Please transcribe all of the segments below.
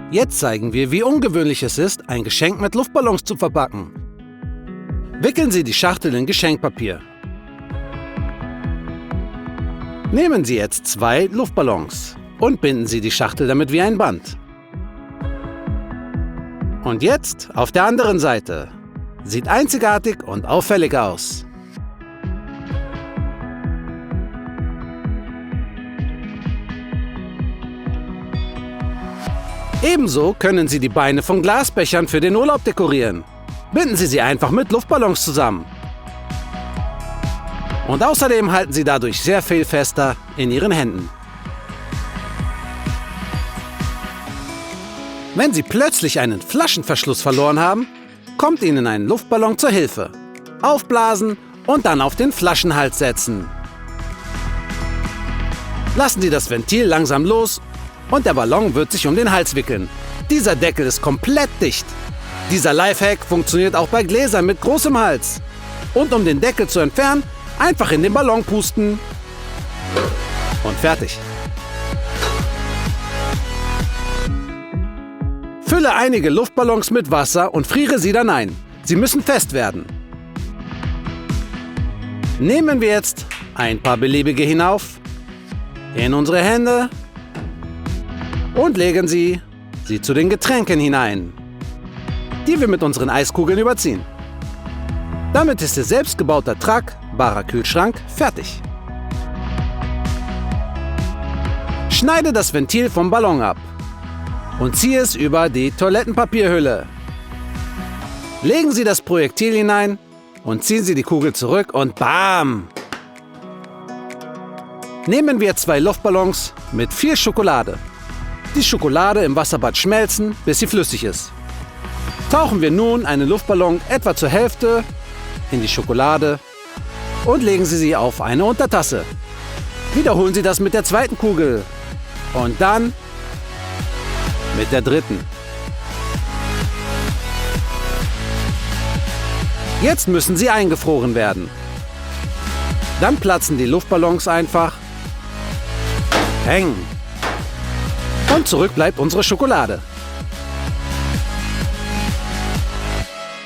Jetzt zeigen wir, wie ungewöhnlich es ist, ein Geschenk mit Luftballons zu verpacken. Wickeln Sie die Schachtel in Geschenkpapier. Nehmen Sie jetzt 2 Luftballons und binden Sie die Schachtel damit wie ein Band. Und jetzt auf der anderen Seite. Sieht einzigartig und auffällig aus. Ebenso können Sie die Beine von Glasbechern für den Urlaub dekorieren. Binden Sie sie einfach mit Luftballons zusammen. Und außerdem halten sie dadurch sehr viel fester in Ihren Händen. Wenn Sie plötzlich einen Flaschenverschluss verloren haben, kommt Ihnen ein Luftballon zur Hilfe. Aufblasen und dann auf den Flaschenhals setzen. Lassen Sie das Ventil langsam los und der Ballon wird sich um den Hals wickeln. Dieser Deckel ist komplett dicht. Dieser Lifehack funktioniert auch bei Gläsern mit großem Hals. Und um den Deckel zu entfernen, einfach in den Ballon pusten. Und fertig. Fülle einige Luftballons mit Wasser und friere sie dann ein. Sie müssen fest werden. Nehmen wir jetzt ein paar beliebige hinauf, in unsere Hände und legen sie zu den Getränken hinein, die wir mit unseren Eiskugeln überziehen. Damit ist Ihr selbstgebauter tragbarer Kühlschrank fertig. Schneide das Ventil vom Ballon ab und ziehe es über die Toilettenpapierhülle. Legen Sie das Projektil hinein und ziehen Sie die Kugel zurück und bam! Nehmen wir 2 Luftballons mit viel Schokolade. Die Schokolade im Wasserbad schmelzen, bis sie flüssig ist. Tauchen wir nun einen Luftballon etwa zur Hälfte in die Schokolade und legen Sie sie auf eine Untertasse. Wiederholen Sie das mit der zweiten Kugel und dann mit der dritten. Jetzt müssen sie eingefroren werden. Dann platzen die Luftballons einfach. Peng! Und zurück bleibt unsere Schokolade.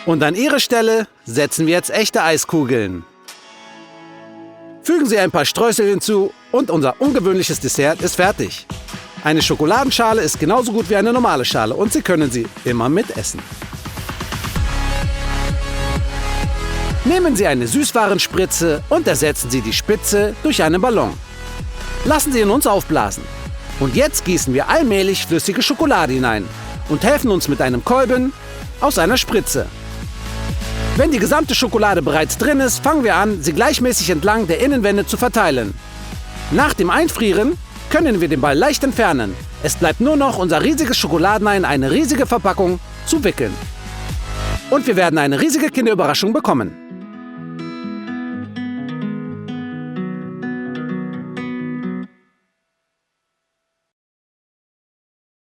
Und an ihre Stelle setzen wir jetzt echte Eiskugeln. Fügen Sie ein paar Streusel hinzu und unser ungewöhnliches Dessert ist fertig. Eine Schokoladenschale ist genauso gut wie eine normale Schale und Sie können sie immer mitessen. Nehmen Sie eine Süßwarenspritze und ersetzen Sie die Spitze durch einen Ballon. Lassen Sie ihn uns aufblasen. Und jetzt gießen wir allmählich flüssige Schokolade hinein und helfen uns mit einem Kolben aus einer Spritze. Wenn die gesamte Schokolade bereits drin ist, fangen wir an, sie gleichmäßig entlang der Innenwände zu verteilen. Nach dem Einfrieren können wir den Ball leicht entfernen. Es bleibt nur noch unser riesiges Schokoladenei in eine riesige Verpackung zu wickeln. Und wir werden eine riesige Kinderüberraschung bekommen.